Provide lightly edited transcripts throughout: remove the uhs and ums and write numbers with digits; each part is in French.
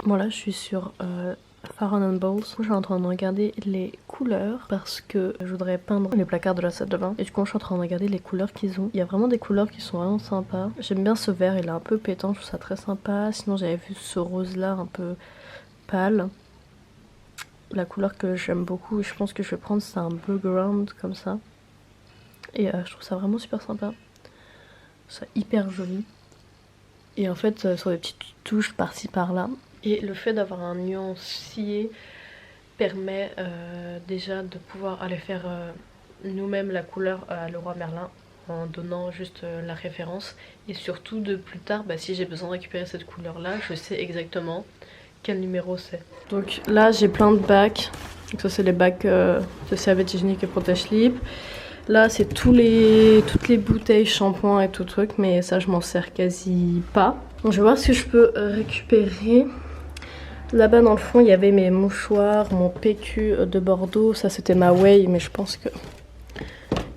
Voilà, je suis sur Farron & Bowles. Je suis en train de regarder les couleurs parce que je voudrais peindre les placards de la salle de bain. Et du coup, je suis en train de regarder les couleurs qu'ils ont. Il y a vraiment des couleurs qui sont vraiment sympas. J'aime bien ce vert, il est un peu pétant, je trouve ça très sympa. Sinon, j'avais vu ce rose-là un peu pâle. La couleur que j'aime beaucoup, je pense que je vais prendre, c'est un bleu ground comme ça. Et je trouve ça vraiment super sympa. C'est hyper joli. Et en fait, sur des petites touches par-ci par-là. Et le fait d'avoir un nuancier permet déjà de pouvoir aller faire nous-mêmes la couleur à Leroy Merlin en donnant juste la référence. Et surtout de plus tard, si j'ai besoin de récupérer cette couleur-là, je sais exactement quel numéro c'est. Donc là, j'ai plein de bacs. Donc ça, c'est les bacs de serviettes hygiéniques et protège-lips. Là, c'est toutes les bouteilles, shampoing et tout truc, mais ça, je m'en sers quasi pas. Donc, je vais voir ce que je peux récupérer. Là-bas, dans le fond, il y avait mes mouchoirs, mon PQ de Bordeaux. Ça, c'était ma Way, mais je pense que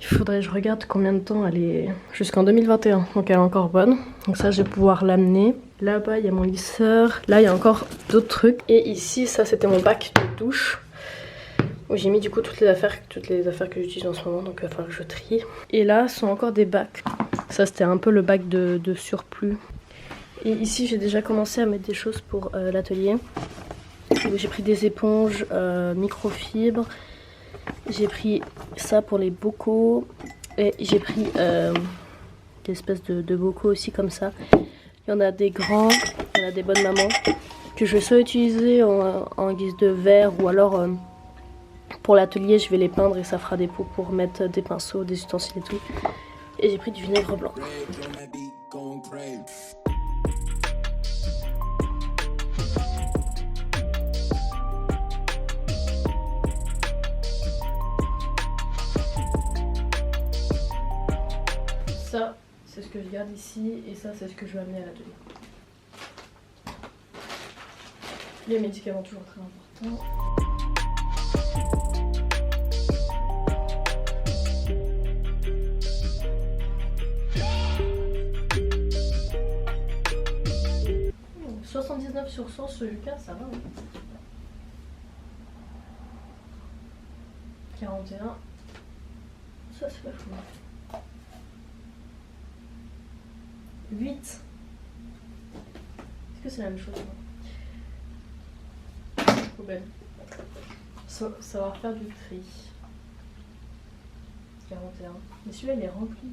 il faudrait que je regarde combien de temps elle est. Jusqu'en 2021, donc elle est encore bonne. Donc ça, je vais pouvoir l'amener. Là-bas, il y a mon lisseur. Là, il y a encore d'autres trucs. Et ici, ça, c'était mon bac de douche. Où j'ai mis du coup toutes les affaires que j'utilise en ce moment, donc il va falloir que je trie. Et là, ce sont encore des bacs. Ça, c'était un peu le bac de surplus. Et ici, j'ai déjà commencé à mettre des choses pour l'atelier. J'ai pris des éponges microfibres. J'ai pris ça pour les bocaux. Et j'ai pris des espèces de bocaux aussi comme ça. Il y en a des grands, il y en a des bonnes mamans. Que je vais soit utiliser en guise de verre ou alors... pour l'atelier, je vais les peindre et ça fera des pots pour mettre des pinceaux, des ustensiles et tout. Et j'ai pris du vinaigre blanc. Ça, c'est ce que je garde ici et ça, c'est ce que je vais amener à l'atelier. Les médicaments, toujours très importants. « 79 sur 100 sur Lucas, ça va, hein. 41. Ça, c'est pas fou. 8. Est-ce que c'est la même chose? Poubelle. Savoir faire du tri. 41. Mais celui-là, il est rempli.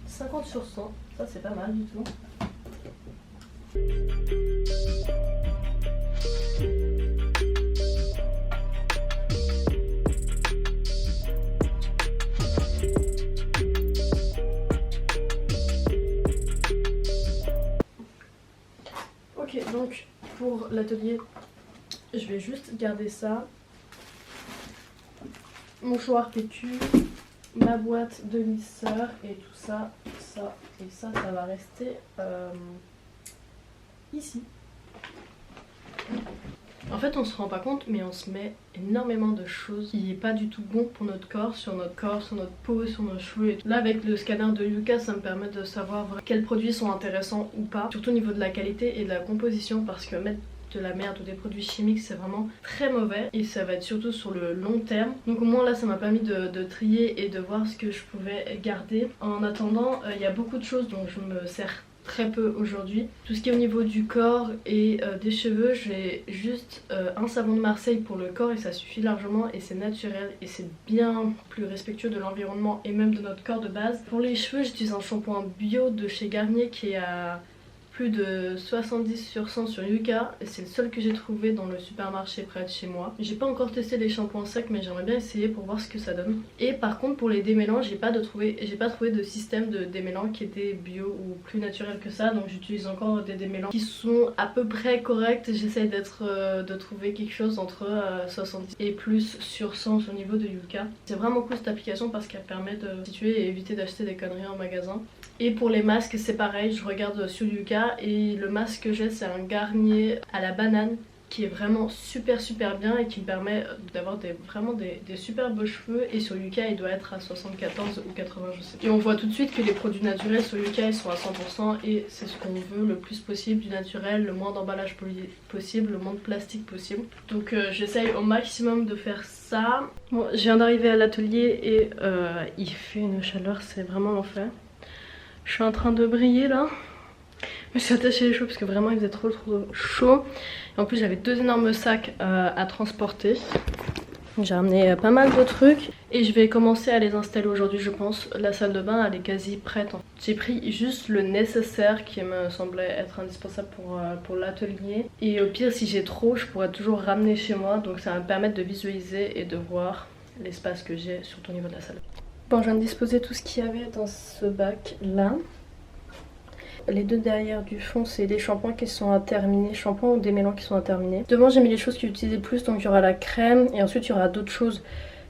50 sur 100. Ça, c'est pas mal du tout. Ok, donc pour l'atelier, je vais juste garder ça. Mouchoir PQ, ma boîte de lisseur et tout ça, ça et ça va rester ici. En fait, on se rend pas compte, mais on se met énormément de choses qui n'est pas du tout bon pour notre corps, sur notre peau, sur nos cheveux. Et tout. Là, avec le scanner de Yuka, ça me permet de savoir quels produits sont intéressants ou pas, surtout au niveau de la qualité et de la composition, parce que mettre de la merde ou des produits chimiques, c'est vraiment très mauvais et ça va être surtout sur le long terme. Donc au moins là, ça m'a permis de trier et de voir ce que je pouvais garder. En attendant, il y a beaucoup de choses dont je me sers très peu aujourd'hui. Tout ce qui est au niveau du corps et des cheveux, j'ai juste un savon de Marseille pour le corps et ça suffit largement et c'est naturel et c'est bien plus respectueux de l'environnement et même de notre corps de base. Pour les cheveux, j'utilise un shampoing bio de chez Garnier qui est à plus de 70 sur 100 sur Yuka et c'est le seul que j'ai trouvé dans le supermarché près de chez moi. J'ai pas encore testé les shampoings secs mais j'aimerais bien essayer pour voir ce que ça donne. Et par contre pour les démêlants, j'ai pas trouvé de système de démêlant qui était bio ou plus naturel que ça, donc j'utilise encore des démêlants qui sont à peu près corrects. J'essaye de trouver quelque chose entre 70 et plus sur 100 au niveau de Yuka. C'est vraiment cool cette application parce qu'elle permet de situer et éviter d'acheter des conneries en magasin. Et pour les masques, c'est pareil, je regarde sur Yuka et le masque que j'ai, c'est un Garnier à la banane qui est vraiment super bien et qui me permet d'avoir vraiment des super beaux cheveux. Et sur Yuka il doit être à 74 ou 80 je sais. Et on voit tout de suite que les produits naturels sur Yuka ils sont à 100% et c'est ce qu'on veut le plus possible, du naturel, le moins d'emballage possible, le moins de plastique possible. Donc j'essaye au maximum de faire ça. Bon, je viens d'arriver à l'atelier et il fait une chaleur, c'est vraiment l'enfer. Je suis en train de briller là. Je me suis attachée les cheveux parce que vraiment il faisait trop chaud. Et en plus j'avais 2 énormes sacs à transporter. J'ai ramené pas mal de trucs et je vais commencer à les installer aujourd'hui je pense. La salle de bain elle est quasi prête. J'ai pris juste le nécessaire qui me semblait être indispensable pour l'atelier. Et au pire si j'ai trop je pourrais toujours ramener chez moi. Donc ça va me permettre de visualiser et de voir l'espace que j'ai surtout au niveau de la salle. Bon je viens de disposer tout ce qu'il y avait dans ce bac là. Les 2 derrière du fond c'est des shampoings qui sont à terminer, shampoings ou des mélans qui sont à terminer. Devant j'ai mis les choses que j'utilisais le plus, donc il y aura la crème et ensuite il y aura d'autres choses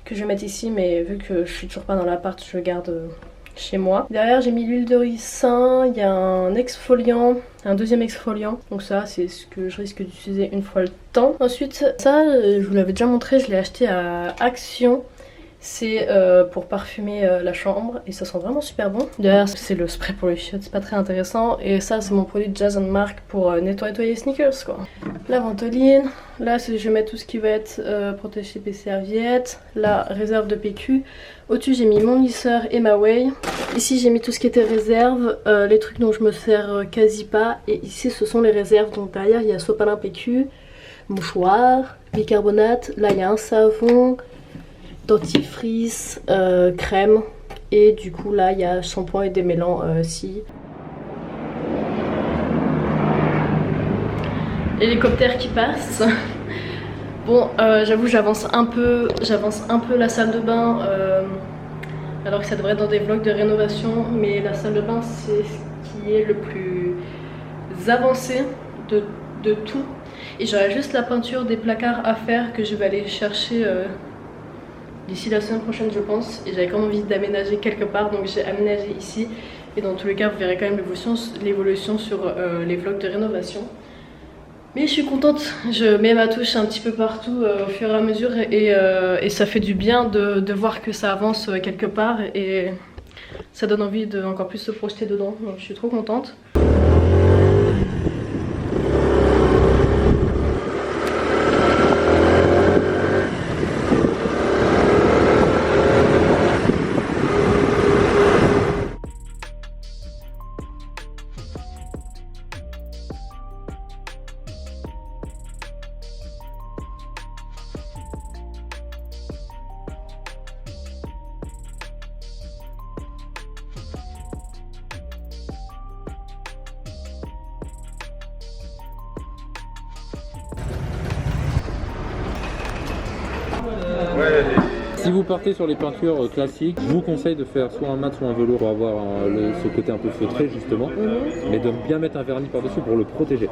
que je vais mettre ici mais vu que je suis toujours pas dans l'appart je garde chez moi. Derrière j'ai mis l'huile de ricin, il y a un exfoliant, un deuxième exfoliant, donc ça c'est ce que je risque d'utiliser une fois le temps. Ensuite ça je vous l'avais déjà montré, je l'ai acheté à Action. C'est pour parfumer la chambre et ça sent vraiment super bon. Derrière c'est le spray pour les chiottes, c'est pas très intéressant. Et ça c'est mon produit de Jason Mark pour nettoyer les sneakers quoi. La ventoline, là je vais mettre tout ce qui va être protégé PCA serviettes. La réserve de PQ. Au-dessus j'ai mis mon lisseur et ma whey. Ici j'ai mis tout ce qui était réserve, les trucs dont je me sers quasi pas. Et ici ce sont les réserves, donc derrière il y a sopalin PQ, mouchoir, bicarbonate. Là il y a un savon, dentifrice, crème et du coup là il y a shampoing et des mélans si. L'hélicoptère qui passe. Bon j'avoue j'avance un peu la salle de bain alors que ça devrait être dans des vlogs de rénovation, mais la salle de bain c'est ce qui est le plus avancé de tout. Et j'aurai juste la peinture des placards à faire que je vais aller chercher d'ici la semaine prochaine je pense. Et j'avais quand même envie d'aménager quelque part, donc j'ai aménagé ici. Et dans tous les cas vous verrez quand même l'évolution sur les vlogs de rénovation. Mais je suis contente, je mets ma touche un petit peu partout au fur et à mesure et ça fait du bien de voir que ça avance quelque part et ça donne envie de encore plus se projeter dedans, donc je suis trop contente. Si vous partez sur les peintures classiques, je vous conseille de faire soit un mat soit un velours pour avoir ce côté un peu feutré justement, mais de bien mettre un vernis par-dessus pour le protéger.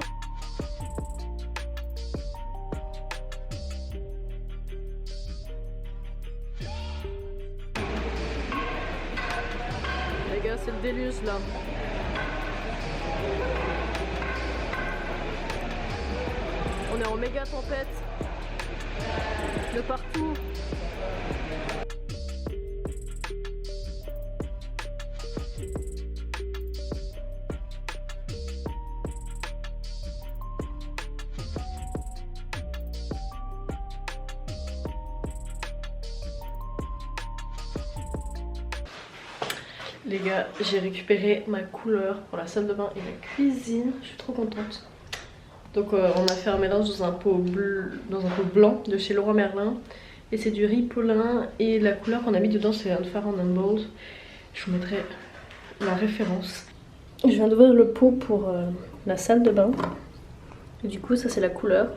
Les gars c'est le déluge là. On est en méga tempête de partout. Les gars, j'ai récupéré ma couleur pour la salle de bain et la cuisine. Je suis trop contente. Donc on a fait un mélange dans un pot blanc de chez Leroy Merlin. Et c'est du riz poulain. Et la couleur qu'on a mis dedans c'est Unfair and Bold. Je vous mettrai la référence. Je viens d'ouvrir le pot pour la salle de bain. Et du coup ça c'est la couleur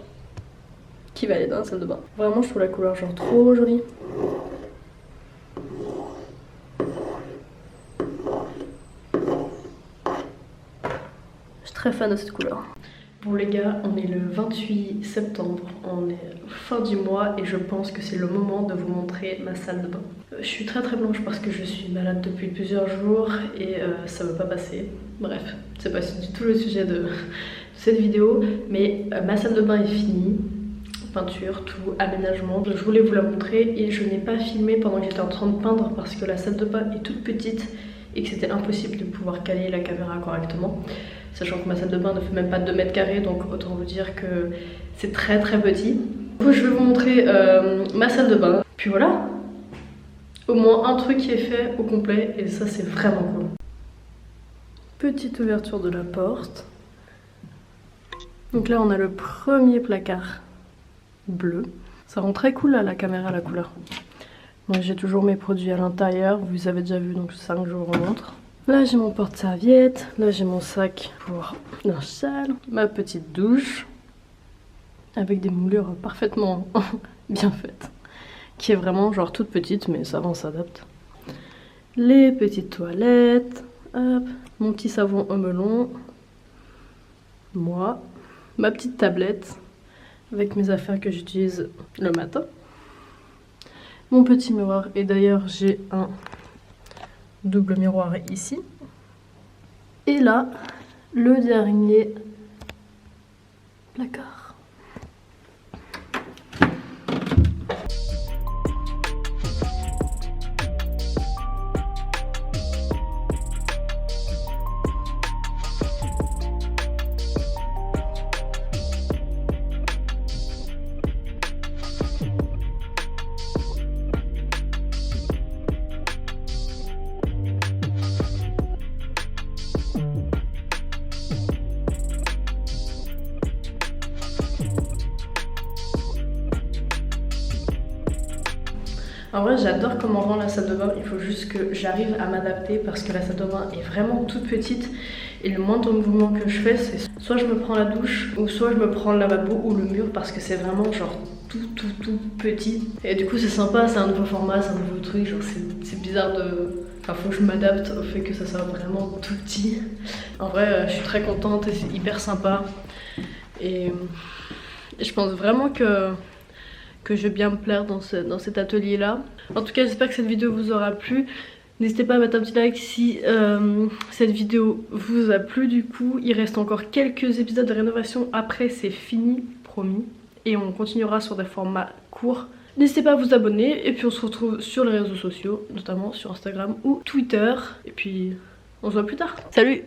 qui va aller dans la salle de bain. Vraiment je trouve la couleur genre trop jolie. Je suis très fan de cette couleur. Bon les gars, on est le 28 septembre, on est fin du mois et je pense que c'est le moment de vous montrer ma salle de bain. Je suis très blanche parce que je suis malade depuis plusieurs jours et ça veut pas passer. Bref, c'est pas du tout le sujet de cette vidéo, mais ma salle de bain est finie. Peinture, tout, aménagement. Je voulais vous la montrer et je n'ai pas filmé pendant que j'étais en train de peindre parce que la salle de bain est toute petite et que c'était impossible de pouvoir caler la caméra correctement. Sachant que ma salle de bain ne fait même pas 2 mètres carrés, donc autant vous dire que c'est très petit. Du coup, je vais vous montrer ma salle de bain. Puis voilà, au moins un truc qui est fait au complet et ça c'est vraiment cool. Petite ouverture de la porte. Donc là on a le premier placard bleu. Ça rend très cool à la caméra la couleur. Moi j'ai toujours mes produits à l'intérieur, vous avez déjà vu donc c'est ça que je vous remontre. Là j'ai mon porte-serviette, là j'ai mon sac pour linge-sale, ma petite douche avec des moulures parfaitement bien faites, qui est vraiment genre toute petite mais ça va, on s'adapte. Les petites toilettes, hop, mon petit savon au melon, moi, ma petite tablette avec mes affaires que j'utilise le matin, mon petit miroir et d'ailleurs j'ai un double miroir ici. Et là, le dernier placard. En vrai j'adore comment rend la salle de bain, il faut juste que j'arrive à m'adapter parce que la salle de bain est vraiment toute petite et le moindre mouvement que je fais c'est soit je me prends la douche ou soit je me prends le lavabo ou le mur parce que c'est vraiment genre tout petit. Et du coup c'est sympa, c'est un nouveau format, c'est un nouveau truc, genre c'est bizarre de... Enfin faut que je m'adapte au fait que ça soit vraiment tout petit. En vrai je suis très contente et c'est hyper sympa et je pense vraiment que je vais bien me plaire dans cet atelier là. En tout cas j'espère que cette vidéo vous aura plu. N'hésitez pas à mettre un petit like si cette vidéo vous a plu. Du coup il reste encore quelques épisodes de rénovation, après c'est fini, promis. Et on continuera sur des formats courts. N'hésitez pas à vous abonner et puis on se retrouve sur les réseaux sociaux, notamment sur Instagram ou Twitter. Et puis on se voit plus tard. Salut!